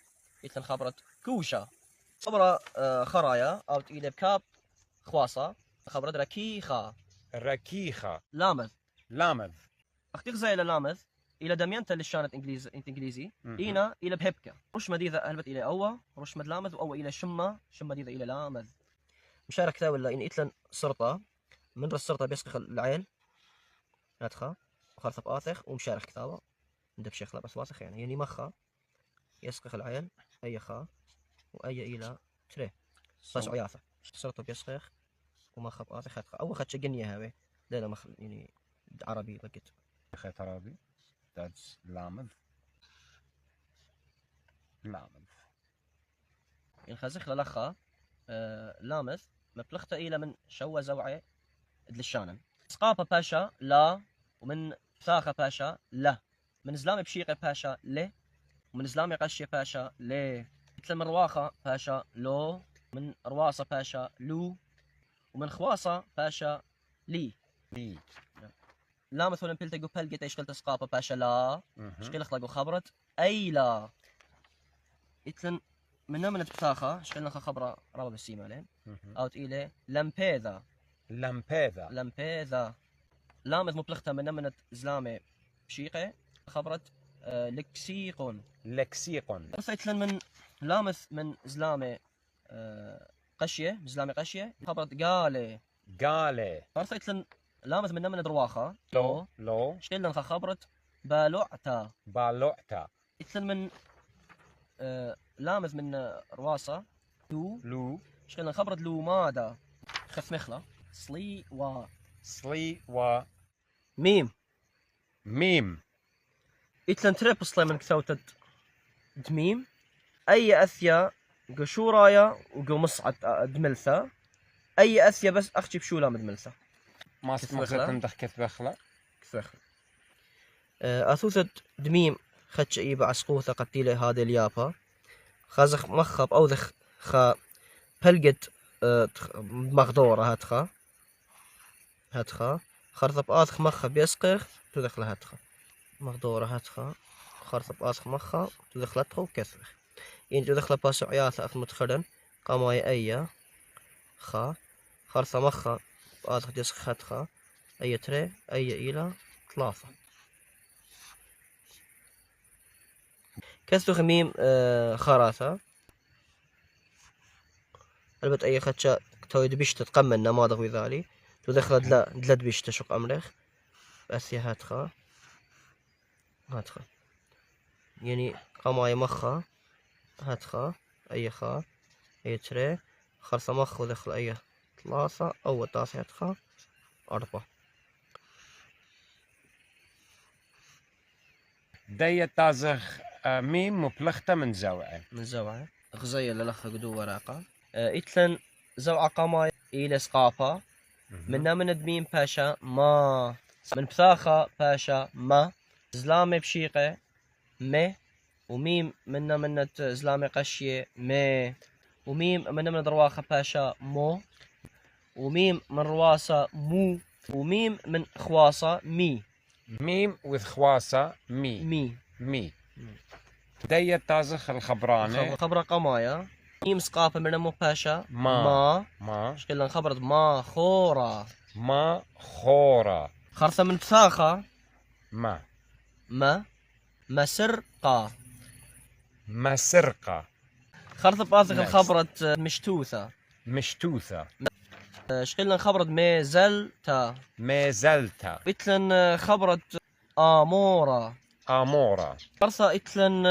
مثلا خبرة كوشة خبرة خرايا أو تقيل بكاب خواصة خبرت ركيخة ركيخة. لامذ لامذ. اختيق زي إلى لامذ إلى دميانتا اللي شانت إنجليزي إينا إلى بهبكة رش مديذة هلبت إلى أوى رش مد لامذ وأوى إلى شمة ديذة إلى لامذ مشارك تا ولا إن إتلن سرطة من رس السرطة بيسقخ العين هاتخا وخارثة بآثخ ومشارك كتابة ندب شيخ لابس واسخ يعني مخا يسقخ العين أي خا وأي إلى تري بس عياثة سرطة بيسقخ ومخا بآثخ هاتخا أول خدش جنية هاوي ليلة مخ يعني عربي لقيت خيط عربي. That's لامذ. لامذ. إن خزخ للخا لامذ مبلغته إلى من شوى زوعي دلشانن سقافة باشا لا ومن ثاخة باشا لا من زلامي بشيقة باشا له ومن زلامي قشية باشا ليه مثل من رواخة باشا لو من رواصة باشا لو ومن خواصة باشا لي لي. لا مثلا بلتقو بلقيت ايش قلت سقافة باشا لا شقيل اخلاقو خبرت اي لا اتلن من بتاخة شقيلنا خبرة رابا بالسيمة لين او تقيلة لمبيذا لمبيذا لامذ مبلغتها من زلامة بشيقة خبرت لكسيقون رفعت من لامث من زلامة قشية زلامة قشية خبرت قالي رفعت لامث من درواخة لو شقيل خبرت بالوعتا اتلن من لامذ من رواسة لو شقيل خبرت لو مادا خف مخلة صلي و ميم اتلن تريب صلي من كثوتة دميم اي اثيا قشورايا وقو مصعد دملثة اي اثيا بس اختي بشولا مدملثة ما ندخ كثبخلة اثوثة دميم خدش اي بعسقوثة قتيلة هذه اليابا خازخ مخب اوذخ خا بلقت مغدورة هاتخا خرطب آثخ مخب يسقخ تدخل هاتخا مغدورة هاتخا خرطب آثخ مخا تدخلتخو كثخ ين تدخل باسو عياثة أخ متخرن قاماي أيا خا خرطة مخا آثخ يسقخ هاتخا أي تري أي إلى ثلاثة كثخ ميم خراثة البت أي خدشة تويد بيشت تقمن نماذج وذالي تدخل دلد بيشت شق أمرخ بس يا هاتخا يعني قاماي مخا هاتخا أي خا أي تري خرصة مخ ودخل أي ثلاثة أو تاسع هاتخا أربعة دية تازخ ميم مبلغته من زوعة غزية للخ قدو وراقة إتلن زوعة قاماي إلى سقافة من دمين باشا ما من بثاخة باشا ما زلامي بشيقة مي وميم من زلامي قشية مي وميم من درواخة باشا مو وميم من رواسة مو وميم من خواسة مي ميم with خواسة مي دية تازخ الخبرانة خبرة قمايا ميم سقافة من مو باشا ما شكلنا خبرت ما خورة خرصة من بثاخة مسرقة خرطة بآثخ الخبرت مشتوثة شكلنا خبرت ميزلتا إتلن خبرت آمورة خرصة إتلن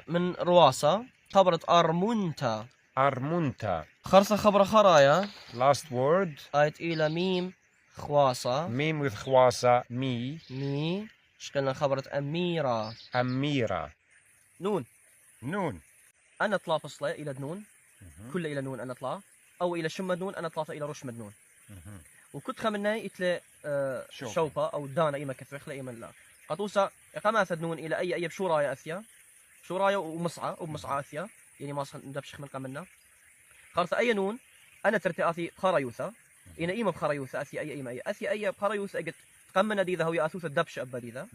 من رواسة خبرت أرمونتا خرصة خبرة خرايا last word آيت إلى ميم خواسة ميم with خواسة مي شكلنا خبرت أميرة نون أنا طلا فصلة إلى نون كل إلى نون أنا طلا أو إلى شمد نون أنا طلافة إلى رشمد نون وكنت خمناي إتلا شوفة أو دانا إما كثرخ لا إما لا قطوسة قماثة نون إلى أي بشورايا أثيا شورايا ومصعى أثيا يعني ما ندبشخ من قمنا خارثة أي نون أنا ترتي خرايوثة إنا إما بخرايوثة أثيا أي إما أثيا بخرايوثة أجت قمنا دي ذا هو يأثوث الدبش أبا دي ذا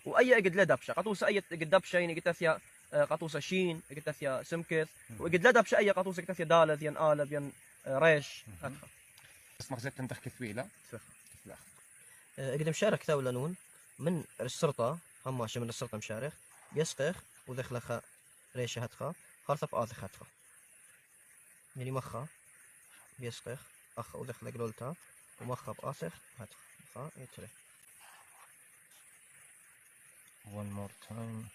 وأي أجد لا دبشة قطوسة أي أجد دبشة يعني قلت أثيا قطوسة شين قلت أثيا سمكث وأجد لا دبشة أي قطوسة قلت أثيا دالذ ين آلذ ين ريش بس مغزت انت كثويلة صح. قد مشارك ثاولا نون من السرطة هماشة من السرطة مشارخ بيسقخ ودخلخ ريشة هتخا خرطف آذخ هتخا يعني مخا بيسقخ أخ ودخل قلولتا ومخا بآثخ هتخا خا يتري. one more time.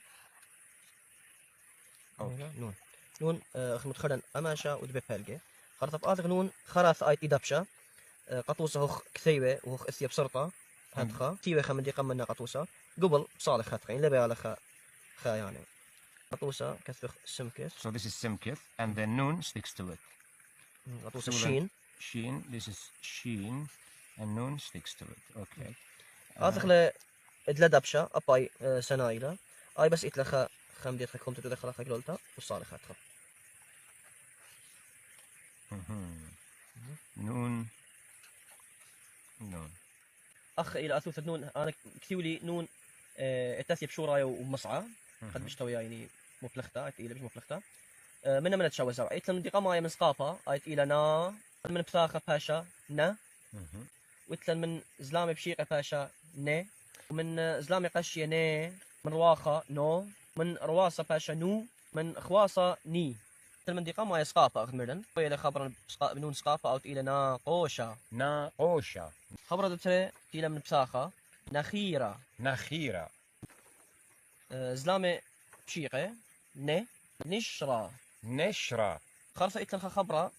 نون أخ متخرن أماشا ودبي بلقي خرطف آذخ نون خراث آيت إدابشا قطوسة هخ كثيبة وهخ إثيا بسرطة هتخا تيوي خا من دي قمنا قطوسة قبل صالح هتخا يعني لبي على خا يعني قطوسة كثف سمكث. So this is simkith and then noon sticks to it. قطوسة شين. This is sheen and noon sticks to it. Okay. آذخ ادلدبشا أباي سنايلا أي بس إتلخا خم ديت خكم تدخل خا قلولتا وصالح هتخا. نون أخ إلى أثوث نون أنا كثيولي نون التاسية بشورايا ومصعى قد بشتوي يعني مفلختا إلى مش مفلختا من تشوز أو إتلم دي قماية من سقافة أيت إلى نا من بثاخة باشا نا وإتلم من زلامي بشيقة باشا نا ومن زلامي قشية نا من رواخة نو من رواسة باشا نو من خواصة ني من دي قماية سقافة أخذ مردن إلى خبر بنون سقافة أو إلى ناقوشة خبر دتري إلى من بثاخة نخيرة زلامي بشيقة ن نشرة خرصة إتلن خبرة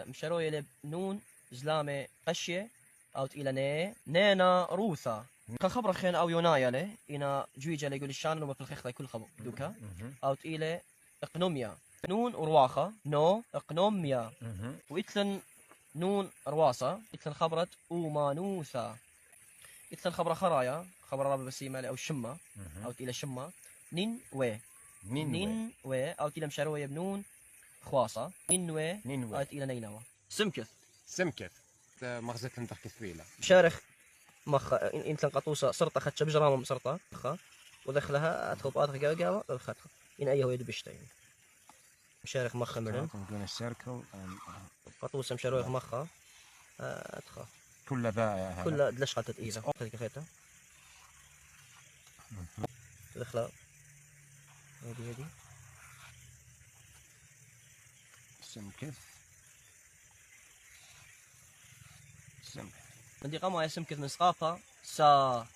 مشاروية لبنون زلامة قشية أو إلى نينا روثة خبرة خين أو يونايا له إنا جويجة اللي يقول الشان وما في الخيخ كل خبر دوكا أو إلى إقنوميا نون ورواخة نو إقنوميا وإتلن نون رواصة إتلن خبرة أومانوثة إتلن خبرة خرايا خبر رابع بسيمة أو شمة أو إلى شمة نين وي أو إلى مشاروية بنون خواصة نين وي أو إلى نينوى سمكث مغزت انت كثويلة مشارخ مخ إنتلن قطوسة سرطة خدشة بجرامة سرطة مخا ودخلها أدخل بآدخل قاوة ودخلها إن أيه هو يدبشتين مشارخ مخا مرن قطوسة مشاروية مخا أدخل كل ذا كل دلش قطت إيزا خذ كفيتها تدخلها هذه سمكث من دي قاموا يسمكث من سقافة سا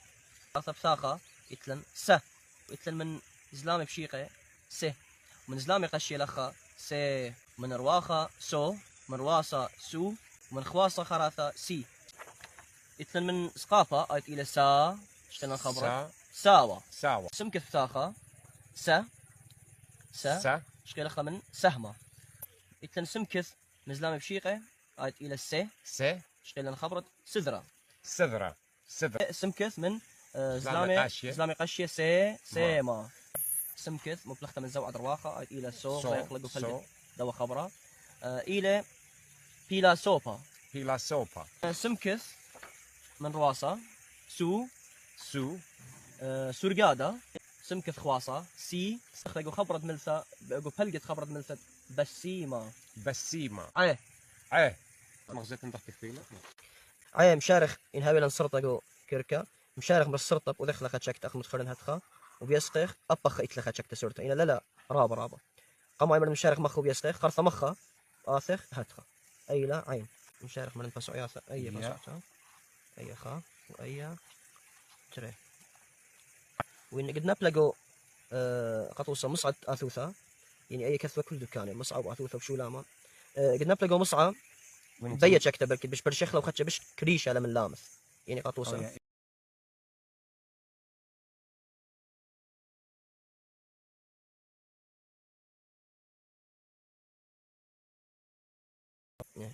بثاخة يتلن سا ويتلن من زلامي بشيقة سه من زلامي قشي لخا سي من رواخة سو من رواسة سو ومن خواصة خراثة سي يتلن من سقافة آيت إلى سا اشتنا الخبرة ساوة سمكث بثاخة سا شكل لخا من سهمة يتلن سمكث من زلامي بشيقة آيت إلى سي شكل لنا خبرة سذرة سمكث من زلامي قشية سيما سمكث مبلغته من زوعة رواخة إلى سو يخلقوا فلق دوا خبرة إلى بيلاسوبا سمكث من رواسة سو سورقادة سمكث خواصة سي يخلقوا خبرة ملثة بقوا فلقة خبرة ملثة بسيمة مغزت انت كثويلة مشارخ إن هاويلا نصرطة كيركا مشارخ بالسرطة ودخل خاتشكت أخ متخرن هتخا وبيسقخ أبخ إتلا خاتشكت سورتا إن لا رابا قام عمر مشارخ مخه بيسقخ خرصة مخه آثخ هتخا أي لا عين مشارخ من الفسو يا أي فسوتا أي خا وأي تري وإن قد نبلغوا قطوسة مصعد آثوثة يعني أي كثوة كل دكانة مصعب آثوثة وشولاما قد نبلغوا مصعب بيت شكته بركي بش برشخ لو خدش بش كريشه لمن لامس يعني قطوسه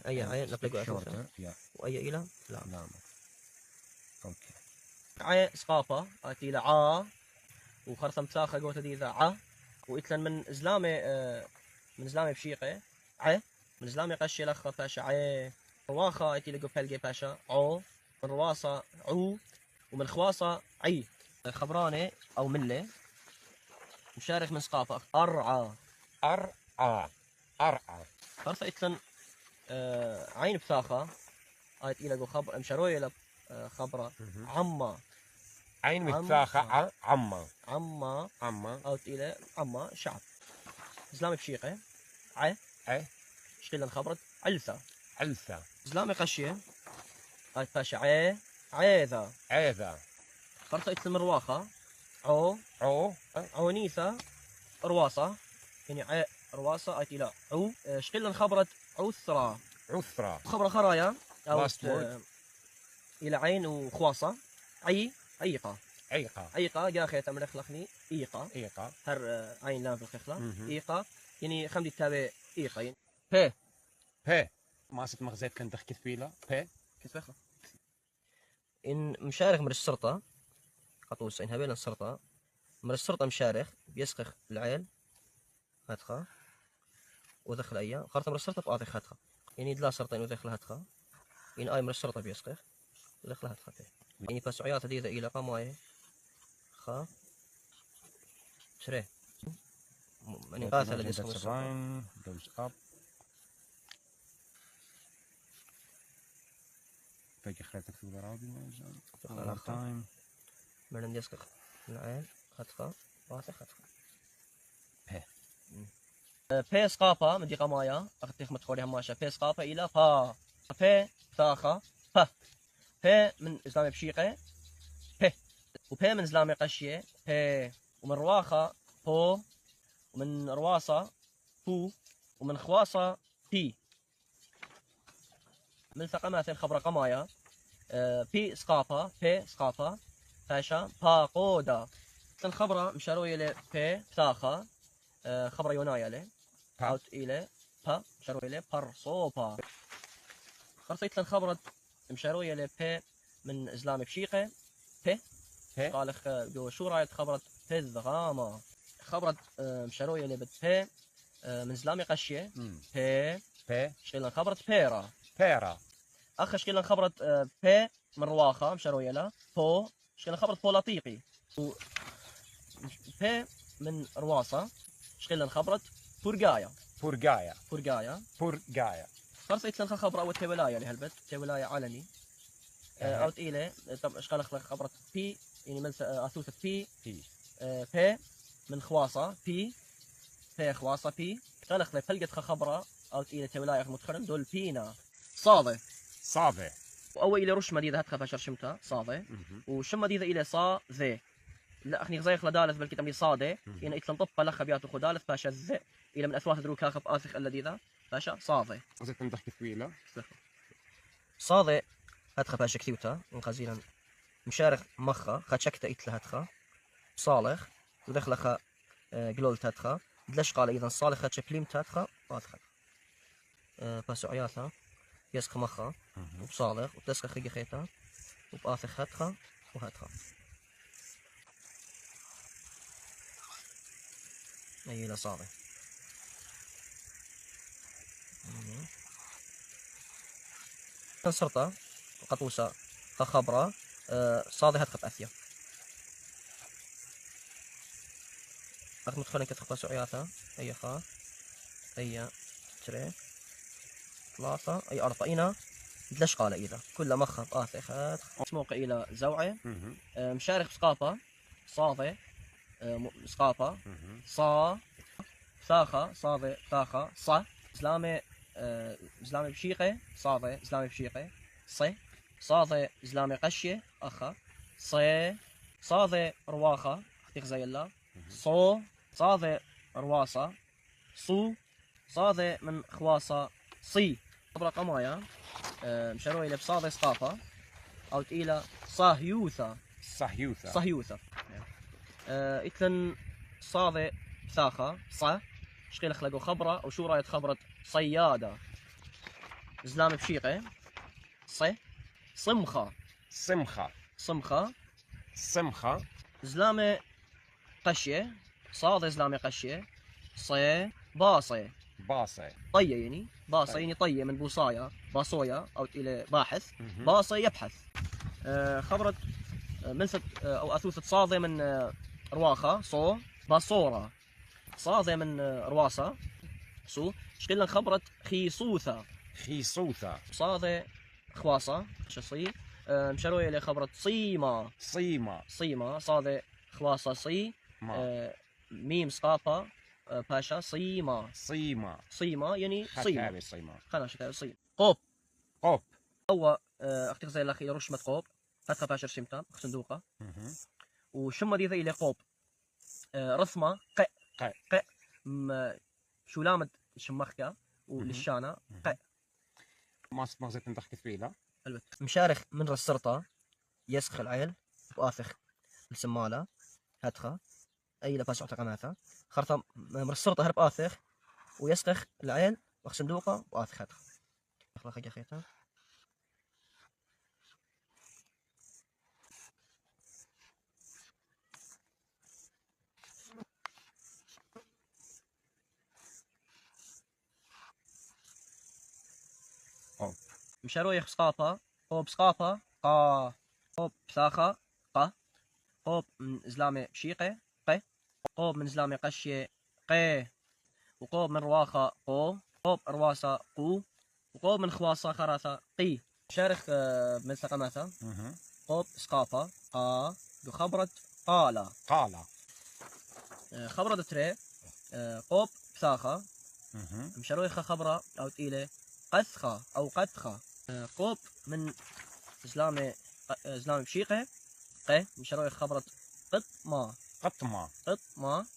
اي عين نبلغوا اثوثه واي الى لا اوكي عين سقافه اتي الى وخرصم ساخه قوت دي ذا واتلن من زلامي بشيقه من زلامي قشي لخ باشا رواخة اتي لقو فلقي باشا من رواسة ومن خواصة خبراني او ملة مشارك من سقافة أرعى خرصة اتلن عين بثاخة آيت إلى خبر مشروي إلى خبرة عما عين متساخة عما عما أو إلى عما شعب زلامي بشيقة ع شقيل الخبرة علثة زلامي قشية آيت باشا عيذا خرطة إتل مرواخة عونيثة رواصة يعني رواصة آيت إلى شقيل الخبرة عثرة خبرة خرايا أو إلى عين وخواصة عيقة جا خيت أمر خلقني إيقة هر عين لام في الخخلة إيقة يعني خمدي تابع إيقة يعني بي ما ست مغزيت كنت تحكي فيلا بي كيف بخلا إن مشارخ من السرطة قطوس إن هبين السرطة من السرطة مشارخ بيسخخ العين هاتخا ودخل أيا خرطة من السرطة بآتخ هاتخا يعني دلا سرطين ودخل هاتخا إن آي من السرطة بيسخخ ودخل هاتخا يعني بسعيات هذه إلى قماية خا شريه من قاتل الذي يسخن السرطة فيك خيرتك في الغرابي ما من يسخخ العين هاتخا واتخ هاتخا بي سقافة مدي قمايا أختيخ متخوري هماشا بي سقافة إلى با بي ثاخة بي من إسلامي بشيقة بي وبي من إسلامي قشية بي ومن رواخة بو ومن رواصة بو ومن خواصة بي من ثقامات الخبرة قمايا بي سقافة فاشا با قودا الخبرة مشاروية ل بي ثاخة خبرة يونايا له أوت إلى با مشاروية له برصوبا خرطيت الخبرة مشاروية له بي من إسلام بشيقة بي قال جو شو رايت خبرة بي الضغامة خبرة مشاروية له بي من إسلام قشية بي شكل خبرة بيرا أخ شكل خبرة بي من رواخة مشاروية له بو شكل خبرة بولاتيقي بي من رواصة شكل خبرة بورجايا خرصيت لنخ خبرة أو تيولايا لهالبت تيولايا عالمي أو تقيلة طب إشغال خبرة بي يعني من أثوثة بي من خواصة بي خواصة بي خلق لي فلقت خبرة أو تقيلة تيولايا متخرم دول بينا صاضة وأول إلى رش مديدة هتخفى شرشمتها صاضة وشم مديدة إلى صاذة لا أخني غزايخ لدالث بل كتمي صادة إن إتلم طب لخ بياتو خدالث فاشا الذ إلى من أثواث دروك هاخف آثخ الذي ذا فاشا صاضة وزيت نضحك طويلة صاضة هاتخا فاشا كثيوتا وقزيلا مشارخ مخا خاتشكتا إتلا هاتخا صالخ ودخلخا قلولت هاتخا دلش قال إذا صالخ خاتشا بليمت هاتخا وهاتخا فاسو عياثا يسخ مخا وبصالخ وتسخ خيقي خيتا وبآثخ هاتخا وهاتخا أي لا صاضي سرطة قطوسة خبرة صاضي هتخط أثيا أخ متخلين كتخطى سعياتا أي خا أي تري ثلاثة أي أربعين دلش قال إذا كل مخ آثخات موقع إلى زوعة مشارخ سقافة صاضي سقافة صا ثاخة صاضي ثاخة صا إسلامي بشيقة صاضي إسلامي بشيقة صي صاضي إسلامي قشية أخا صي صاضي رواخة اختيق زي الله صو صاضي رواصة صو صاضي من خواصة صي خبرة قمايا مشاروي إلى بصاضي سقافة أو تقيلة صهيوثة إتلن صاضي ثاخة صا شقيل خلقوا خبرة أو شو رايت خبرة صيادة زلام بشيقة صي صمخة زلامة قشية صاضي زلامة قشية صي باصي طية يعني باصي يعني طية من بوصايا باصويا أو إلى باحث باصي يبحث خبرة منسة أو أثوثة صاضي من رواخة صو باصورة صاضي من رواصة سو شكلنا خبرة خيصوثة صاضي خواصة شصي مشروع إلى خبرة صيمة صيمة صاد خواصة صي ما ميم سقافة باشا صيمة يعني صيمة خاتابي صيمة خلاص شكاوي صيم قوب قوب اختي زي الأخي رشمة قوب فتحة باشا رسمتها صندوقة مهم. وشمة دي إلى قوب رثمة ق شولامة شمخكة وللشانة ق ما زلت ندخل كثيرة مشارخ من رسرطة يسخ العيل بآثخ السمالة هدخة أي لباس عطا قناثة خرطة مرسرطة هرب آثخ ويسخ العيل وخ صندوقة وآثخ هدخة أخلاقك يا خيتها مشارو يخ سقافة قوب سقافة قا قوب بثاخة قا قوب من زلامة بشيقة ق قوب من زلامة قشية ق وقوب من رواخة قو قوب رواسة قو وقوب من خواصة خراثة قي شارخ من سقماثة قوب سقافة قا بخبرة قالة خبرة تري قوب بثاخة مشرويخة خبرة أو تقيلة قثخة أو قثخة قوب من زلامة بشيقة ق مشرويخ خبرة قطمة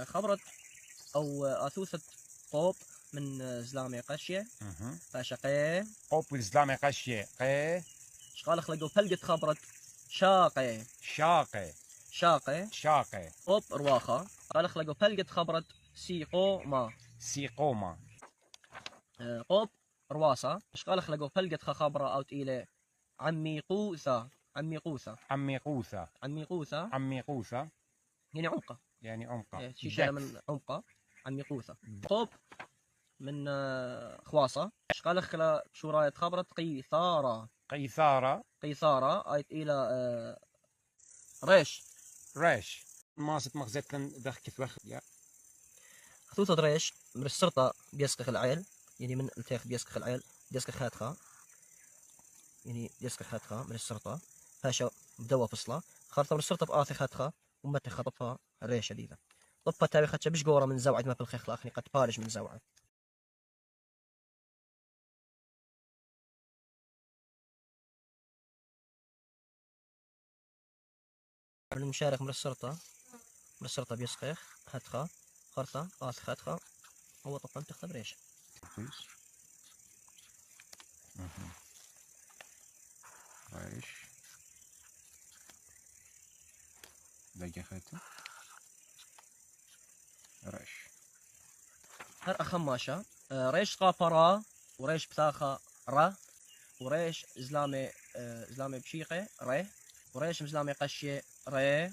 خبرت أو أثوثة قوب من زلامة قشية باشا قي قوب زلامة قشية قي شغال خلقوا بلقت خبرت شاقي قوب رواخة قال خلقوا بلقت خبرت سيقوما قوب رواسة شغال خلقوا بلقت خبرة أو تقيلة عمي قوثة يعني عمقة شيشة من عمقة عمي قوثة قوب من خواصة شغال خلا شو رايت خبرت قيثارة آيت إلى ريش ما ست مخزت دخ كيف وخ يا خطوط ريش من السرطة بيسكخ العيل يعني من التاخ بيسكخ العيل بيسكخ هاتخا يعني بيسكخ هاتخا من السرطة هاشا بدوا فصلة خارطة من السرطة بآثخ هاتخا ومتى خطبها الريشة دي طبها تابي خدشة بيش قورة من زوعد ما بالخيخ الآخري قد بارج من زوعد المشارك من السرطة بيسخخ هاتخا خارطة آثخ هاتخا هو طبعا تختم ريشة ريش دقيقة ريش هر أخماشة ريش قافرة وريش بثاخة را وريش زلامة بشيقة ري وريش مزلامة قشية ري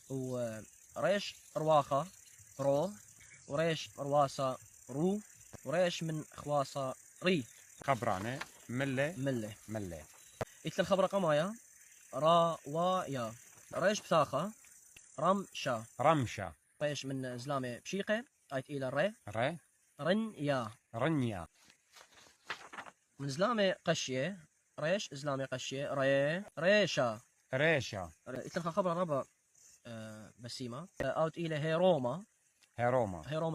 وريش رواخة رو وريش رواسة رو وريش من خواصة ري خبرانة ملة إتل الخبرة قمايا را ويا ريش بثاخة رمشة ريش من زلامة بشيقة آيت إلى ري رنيا من زلامة قشية ريش زلامة قشية ريشة إتل الخبرة ربا بسيمة آوت إلى هيروما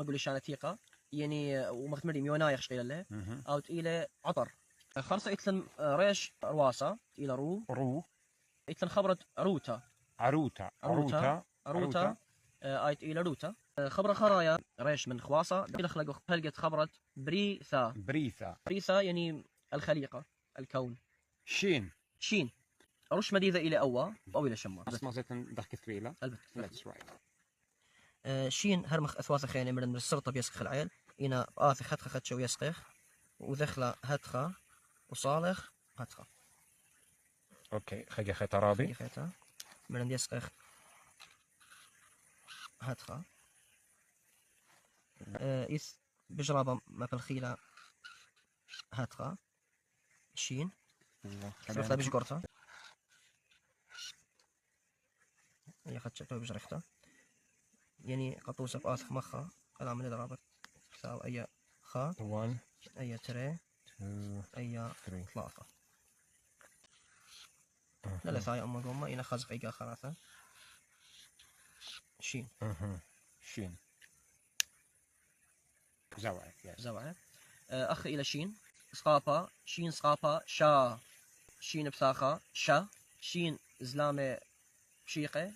يقول شانتيقة يعني ومختمرين يونايخ شقيل له أوت إلى عطر خرصة إتلن ريش رواسة إلى رو إتلن خبرة عروتا آيت إلى روتا خبرة خرايا ريش من خواصة إلى خلقوا بلقت خبرة بريثا يعني الخليقة الكون شين رش مديدة إلى أو إلى شمار بس ما زلت ندخ كثيرة شين هرمخ أثواث خياني من السرطة بيسخ العيل إنا آثخ هتخ خدشو يسخخ وذخلة هتخا وصالخ هتخا اوكي خيجة خيطة رابي من يسخخ هتخا إث بجرابة ما بالخيلة هتخا شين شوفتا بجقرتا هي خدشة بجرختا يعني قطوسة بآثخ مخا كلام من الرابط تساوي أي خا أي تري أي 3 لا ثاي أما قوما إلى خازق إيقا خلاصة شين شين زوعة زوعة أخ إلى شين سقاپا شين سقاپا شا شين بساخة شا شين زلامة شيقة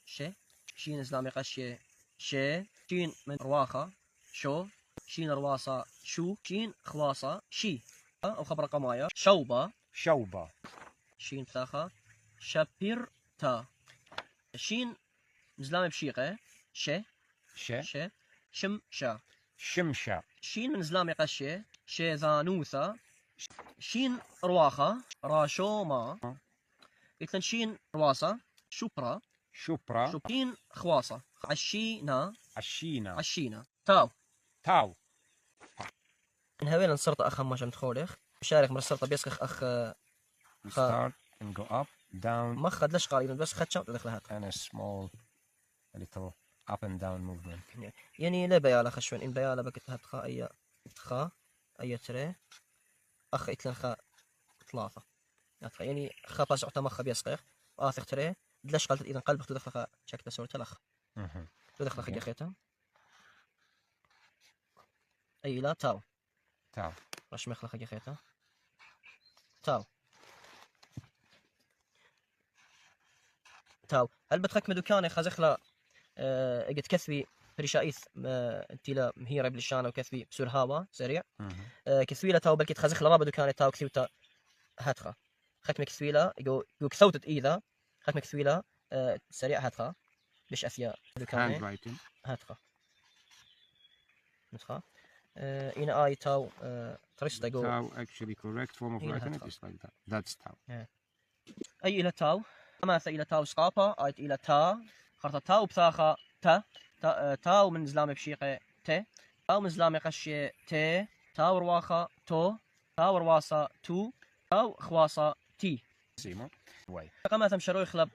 شي شين زلامة قشية شي شين من رواخة شو شين رواصة شو شين خواصة شي أو خبر قمايا شوبة شين بساخة شابير تا شين زلامة بشيقة شي شمشا شين من زلامة قشية شيزانوثا شين رواخة راشوما إثنين شين رواصة شوبرا شين خواصة عشينا تاو من هوين نصرت أخ ما شمت خولخ مشارك مرصرت بيسخ أخ start and go up down ما خد ليش قال بس خد شمت دخل هات and a small a little up and down movement يعني لا بيالا خشون إن بيالا بكت هات خا أي ترى أخ إثنين خا 3 يعني خا باس عطا خا بيسخ آخر ترى ليش قالت إذا قلبك تدخل خا شكل صورة الأخ تدخل خا جخيتها أي لا تاو راش مخلق خا جخيتها تاو هل بتخك مدوكاني خازخلا اجت كثوي بريشايث انتلا مهيره بالشانه وكثوي بسور هوا سريع كثويله تاو بلكي خازخلا رابا دوكاني تاو كثويتا هاتخا خك مكثويله جو كثوتت اذا خك مكثويله سريع هاتخا بش اثيا دوكاني هاتخا نتخا إنا آي تاو تريستا جو تاو actually correct form of writing it is like that that's tau أي إلى تاو أماثل إلى تاو سقاپا آيت إلى تا خرطة تاو بثاخة تاو من زلامة بشيقة تاو من زلامة قشية تاو رواخة تاو رواسة تاو خواصة تي سيما واي كما ثم شروي خلب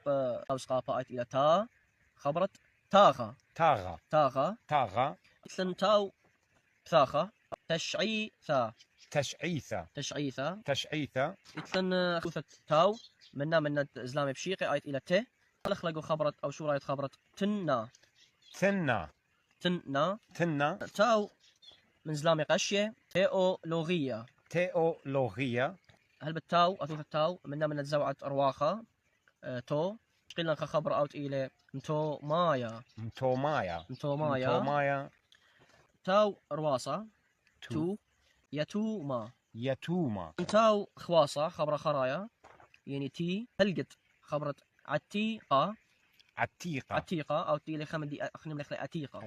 تاو سقاپا آيت إلى تا خبرت تاغا مثل تاو بثاخة تشعيثة مثل خوثة تاو منا زلامة بشيقة آيت إلى خلقوا خبرت أو شو رايت خبرت تنا تاو من زلامة قشية تيولوغية هل بالتاو أثوث التاو من الزوعة أرواخة تو قلنا خبر أوت إلى متومايا تاو رواصة تو يتوما تاو خواصة خبر خرايا يعني تي هلقت خبرت عتيقة أو تي لخمن دي أخنم لخلي عتيقة